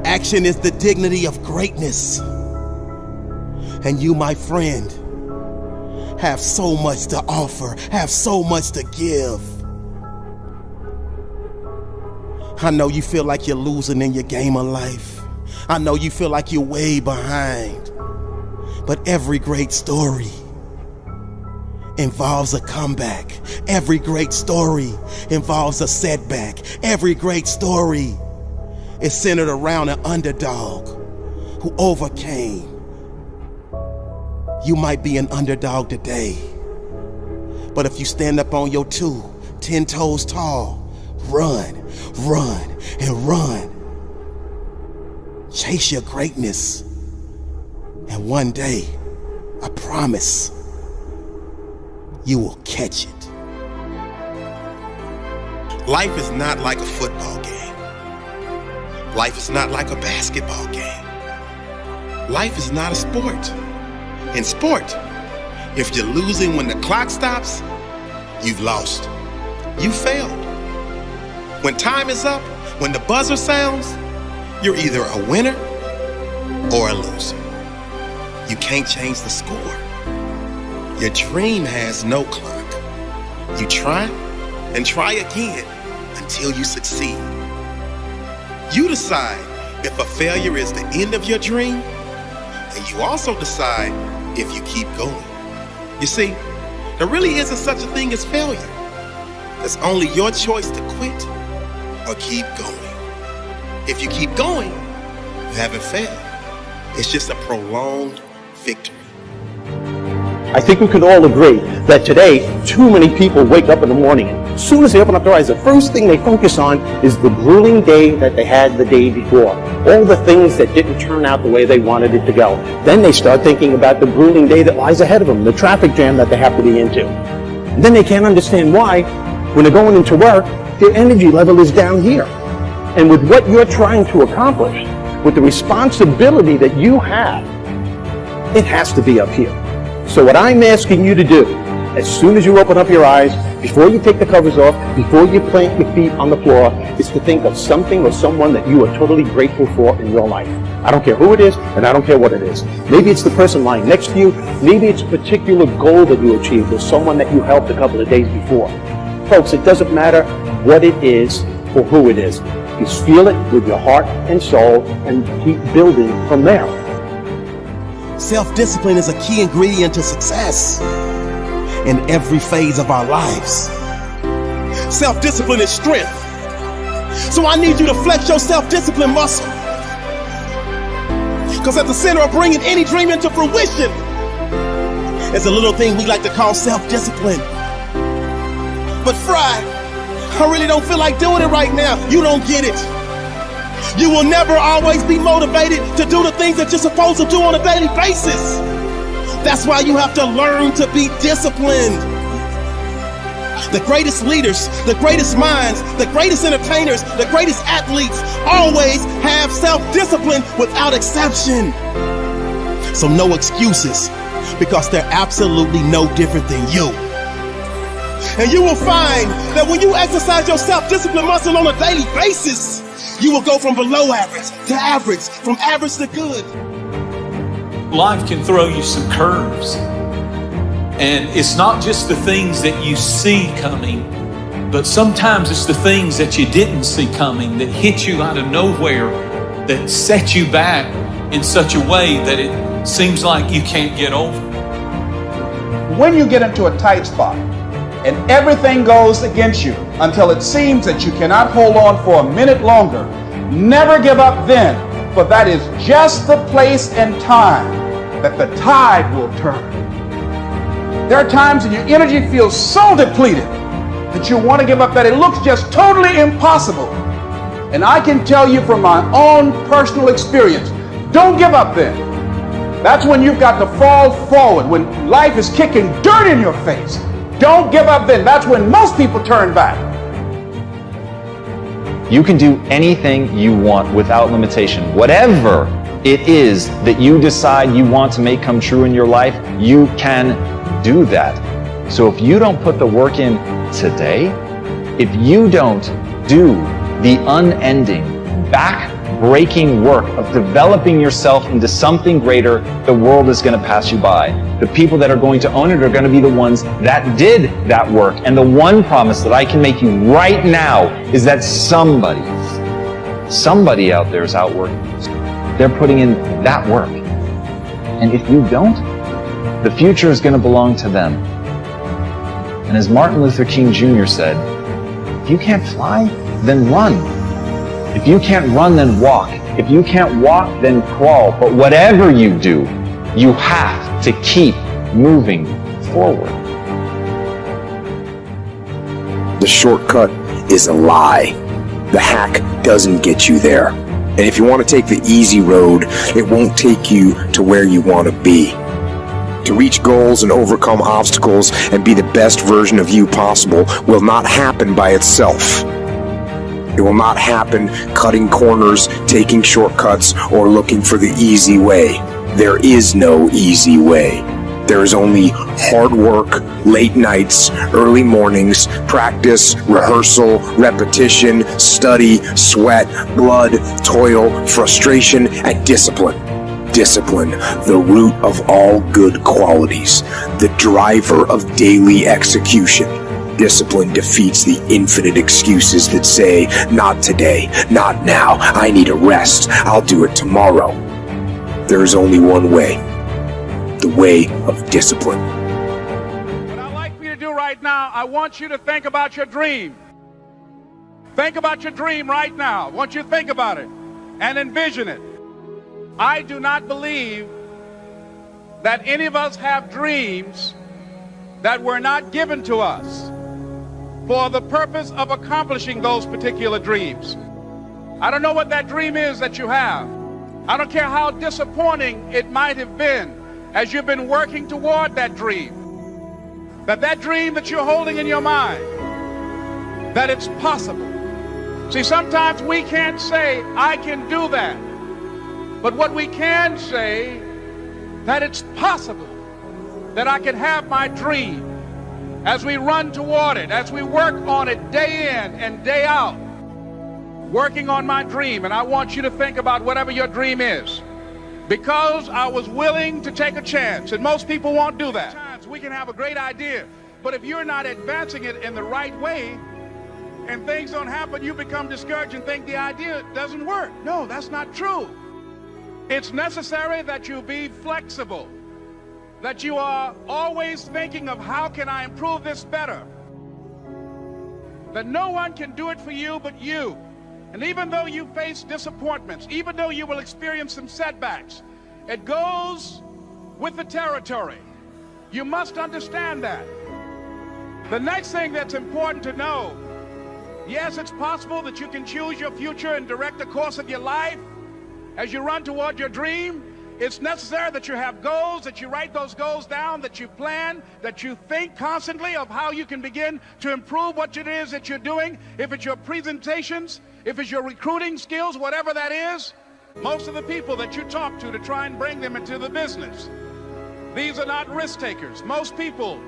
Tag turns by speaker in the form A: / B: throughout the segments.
A: Action is the dignity of greatness. And you, my friend, have so much to offer, have so much to give. I know you feel like you're losing in your game of life. I know you feel like you're way behind. But every great story involves a comeback. Every great story involves a setback. Every great story is centered around an underdog who overcame. You might be an underdog today, but if you stand up on your 10 toes tall, run, run, and run. Chase your greatness, and one day, I promise, you will catch it. Life is not like a football game. Life is not like a basketball game. Life is not a sport. In sport, if you're losing when the clock stops, you've lost. You failed. When time is up, when the buzzer sounds, you're either a winner or a loser. You can't change the score. Your dream has no clock. You try and try again until you succeed. You decide if a failure is the end of your dream, and you also decide if you keep going. You see, there really isn't such a thing as failure. It's only your choice to quit or keep going. If you keep going, you haven't failed. It's just a prolonged victory.
B: I think we could all agree that today, too many people wake up in the morning and as soon as they open up their eyes, the first thing they focus on is the grueling day that they had the day before. All the things that didn't turn out the way they wanted it to go. Then they start thinking about the grueling day that lies ahead of them, the traffic jam that they have to be into. And then they can't understand why, when they're going into work, their energy level is down here. And with what you're trying to accomplish, with the responsibility that you have, it has to be up here. So what I'm asking you to do, as soon as you open up your eyes, before you take the covers off, before you plant your feet on the floor, is to think of something or someone that you are totally grateful for in your life. I don't care who it is, and I don't care what it is. Maybe it's the person lying next to you. Maybe it's a particular goal that you achieved or someone that you helped a couple of days before. Folks, it doesn't matter what it is or who it is. Just feel it with your heart and soul and keep building from there.
A: Self-discipline is a key ingredient to success in every phase of our lives. Self-discipline is strength. So I need you to flex your self-discipline muscle. Because at the center of bringing any dream into fruition is a little thing we like to call self-discipline. But Fry, I really don't feel like doing it right now. You don't get it. You will never always be motivated to do the things that you're supposed to do on a daily basis. That's why you have to learn to be disciplined. The greatest leaders, the greatest minds, the greatest entertainers, the greatest athletes always have self-discipline without exception. So no excuses, because they're absolutely no different than you. And you will find that when you exercise your self-discipline muscle on a daily basis, you will go from below average to average, from average to good.
C: Life can throw you some curves. And it's not just the things that you see coming, but sometimes it's the things that you didn't see coming that hit you out of nowhere, that set you back in such a way that it seems like you can't get over.
D: When you get into a tight spot and everything goes against you until it seems that you cannot hold on for a minute longer, never give up then, for that is just the place and time that the tide will turn. There are times when your energy feels so depleted that you want to give up, that it looks just totally impossible. And I can tell you from my own personal experience, don't give up then. That's when you've got to fall forward, when life is kicking dirt in your face. Don't give up then. That's when most people turn back.
E: You can do anything you want without limitation. Whatever it is that you decide you want to make come true in your life, you can do that. So if you don't put the work in today, if you don't do the unending back back-breaking work of developing yourself into something greater, the world is going to pass you by. The people that are going to own it are going to be the ones that did that work. And the one promise that I can make you right now is that somebody out there is out working. They're putting in that work. And if you don't, the future is going to belong to them. And as Martin Luther King Jr. said, if you can't fly, then run. If you can't run, then walk. If you can't walk, then crawl. But whatever you do, you have to keep moving forward.
F: The shortcut is a lie. The hack doesn't get you there. And if you want to take the easy road, it won't take you to where you want to be. To reach goals and overcome obstacles and be the best version of you possible will not happen by itself. It will not happen cutting corners, taking shortcuts, or looking for the easy way. There is no easy way. There is only hard work, late nights, early mornings, practice, rehearsal, repetition, study, sweat, blood, toil, frustration, and discipline. Discipline, the root of all good qualities, the driver of daily execution. Discipline defeats the infinite excuses that say, not today, not now, I need a rest, I'll do it tomorrow. There is only one way, the way of discipline.
D: What I'd like for you to do right now, I want you to think about your dream. Think about your dream right now. I want you to think about it and envision it. I do not believe that any of us have dreams that were not given to us for the purpose of accomplishing those particular dreams. I don't know what that dream is that you have. I don't care how disappointing it might have been as you've been working toward that dream. That dream that you're holding in your mind, that it's possible. See, sometimes we can't say, I can do that. But what we can say, that it's possible that I can have my dream as we run toward it, as we work on it day in and day out, working on my dream. And I want you to think about whatever your dream is, because I was willing to take a chance, and most people won't do that. Sometimes we can have a great idea, but if you're not advancing it in the right way and things don't happen, you become discouraged and think the idea doesn't work. No, that's not true. It's necessary that you be flexible, that you are always thinking of how can I improve this better, that no one can do it for you but you. And even though you face disappointments, even though you will experience some setbacks, it goes with the territory. You must understand that. The next thing that's important to know, yes, it's possible that you can choose your future and direct the course of your life as you run toward your dream. It's necessary that you have goals, that you write those goals down, that you plan, that you think constantly of how you can begin to improve what it is that you're doing. If it's your presentations, if it's your recruiting skills, whatever that is. Most of the people that you talk to try and bring them into the business, these are not risk takers. Most people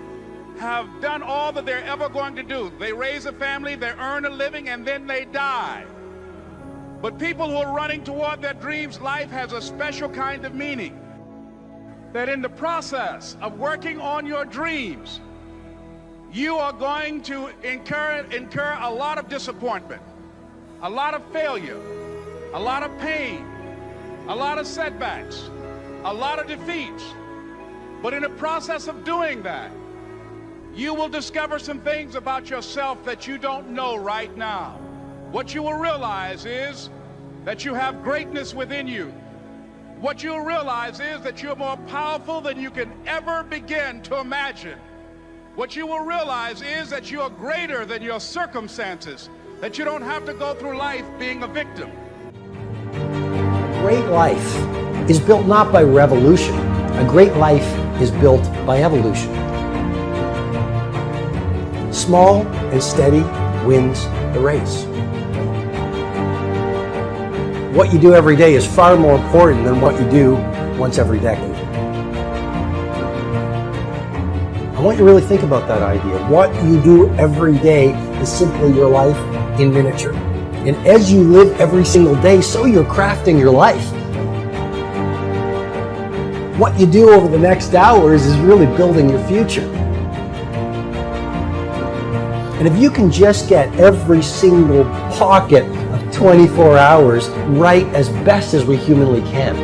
D: have done all that they're ever going to do. They raise a family, they earn a living, and then they die. But people who are running toward their dreams, life has a special kind of meaning. That in the process of working on your dreams, you are going to incur a lot of disappointment, a lot of failure, a lot of pain, a lot of setbacks, a lot of defeats. But in the process of doing that, you will discover some things about yourself that you don't know right now. What you will realize is that you have greatness within you. What you'll realize is that you're more powerful than you can ever begin to imagine. What you will realize is that you are greater than your circumstances, that you don't have to go through life being a victim.
G: A great life is built not by revolution. A great life is built by evolution. Small and steady wins the race. What you do every day is far more important than what you do once every decade. I want you to really think about that idea. What you do every day is simply your life in miniature. And as you live every single day, so you're crafting your life. What you do over the next hours is really building your future. And if you can just get every single pocket of 24 hours right as best as we humanly can,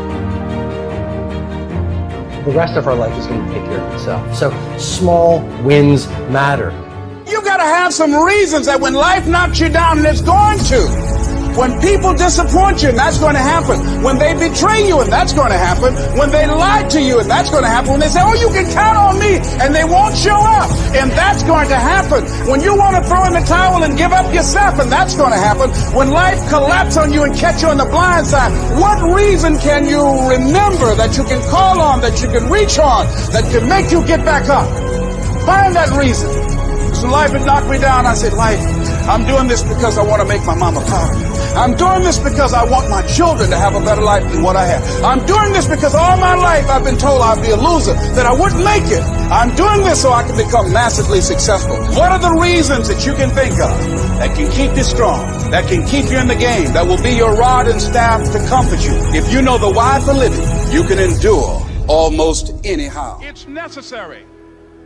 G: the rest of our life is going to take care of itself. So small wins matter.
D: You got to have some reasons that when life knocks you down, and it's going to. When people disappoint you, and that's going to happen. When they betray you, and that's going to happen. When they lie to you, and that's going to happen. When they say, oh, you can count on me, and they won't show up, and that's going to happen. When you want to throw in the towel and give up yourself, and that's going to happen. When life collapses on you and catch you on the blind side, what reason can you remember that you can call on, that you can reach on, that can make you get back up? Find that reason. So life had knocked me down. I said, life, I'm doing this because I want to make my mama proud of me. I'm doing this because I want my children to have a better life than what I have. I'm doing this because all my life I've been told I'd be a loser, that I wouldn't make it. I'm doing this so I can become massively successful. What are the reasons that you can think of that can keep you strong, that can keep you in the game, that will be your rod and staff to comfort you? If you know the why for living, you can endure almost anyhow. It's necessary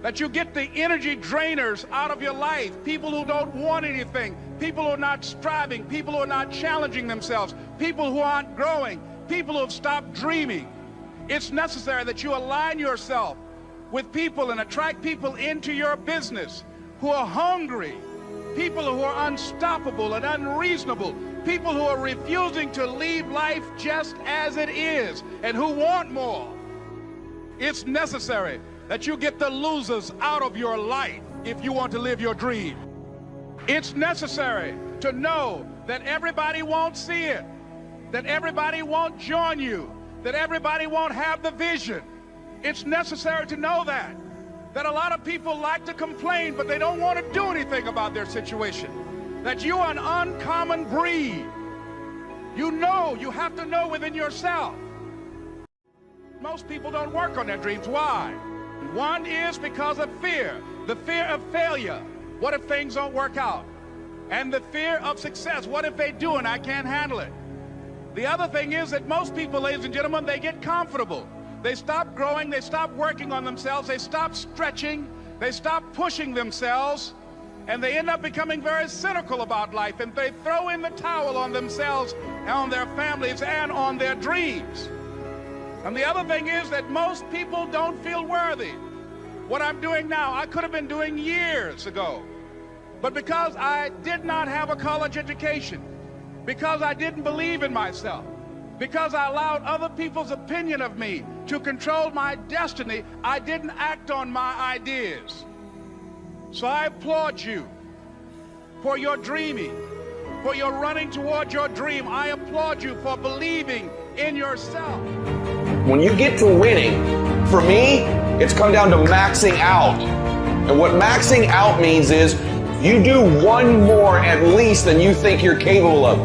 D: that you get the energy drainers out of your life. People who don't want anything, people who are not striving, people who are not challenging themselves, people who aren't growing, people who have stopped dreaming. It's necessary that you align yourself with people and attract people into your business who are hungry, people who are unstoppable and unreasonable, people who are refusing to leave life just as it is and who want more. It's necessary that you get the losers out of your life if you want to live your dream. It's necessary to know that everybody won't see it, that everybody won't join you, that everybody won't have the vision. It's necessary to know that a lot of people like to complain, but they don't want to do anything about their situation, that you are an uncommon breed. You know, you have to know within yourself. Most people don't work on their dreams. Why? One is because of fear, the fear of failure. What if things don't work out? And the fear of success. What if they do and I can't handle it? The other thing is that most people, ladies and gentlemen, they get comfortable. They stop growing, they stop working on themselves, they stop stretching, they stop pushing themselves, and they end up becoming very cynical about life, and they throw in the towel on themselves, and on their families, and on their dreams. And the other thing is that most people don't feel worthy. What I'm doing now, I could have been doing years ago. But because I did not have a college education, because I didn't believe in myself, because I allowed other people's opinion of me to control my destiny, I didn't act on my ideas. So I applaud you for your dreaming, for your running toward your dream. I applaud you for believing in yourself.
H: When you get to winning, for me, it's come down to maxing out. And what maxing out means is you do one more at least than you think you're capable of.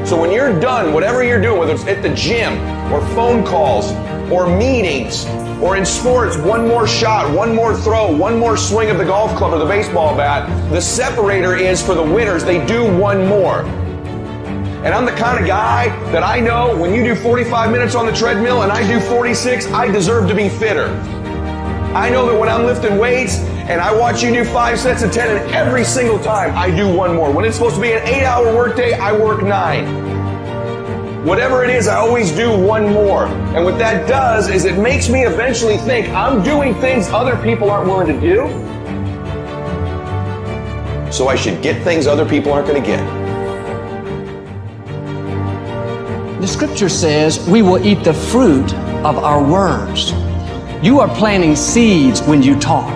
H: So when you're done, whatever you're doing, whether it's at the gym or phone calls or meetings or in sports, one more shot, one more throw, one more swing of the golf club or the baseball bat, the separator is for the winners, they do one more. And I'm the kind of guy that I know when you do 45 minutes on the treadmill and I do 46, I deserve to be fitter. I know that when I'm lifting weights and I watch you do 5 sets of 10 and every single time I do one more. When it's supposed to be an 8-hour workday, I work 9. Whatever it is, I always do one more. And what that does is it makes me eventually think I'm doing things other people aren't willing to do. So I should get things other people aren't going to get.
I: The scripture says we will eat the fruit of our words. You are planting seeds when you talk.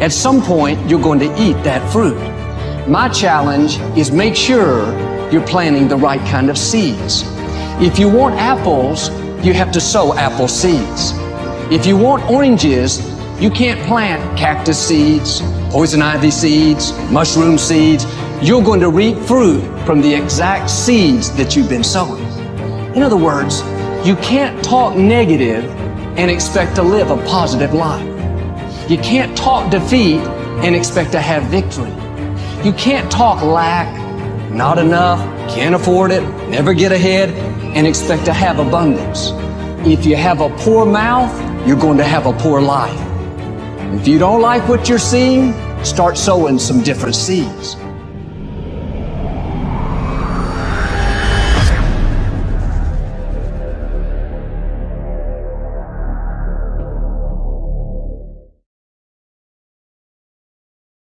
I: At some point, you're going to eat that fruit. My challenge is make sure you're planting the right kind of seeds. If you want apples, you have to sow apple seeds. If you want oranges, you can't plant cactus seeds, poison ivy seeds, mushroom seeds. You're going to reap fruit from the exact seeds that you've been sowing. In other words, you can't talk negative and expect to live a positive life. You can't talk defeat and expect to have victory. You can't talk lack not enough, can't afford it, never get ahead, and expect to have abundance. If you have a poor mouth, you're going to have a poor life. If you don't like what you're seeing, start sowing some different seeds.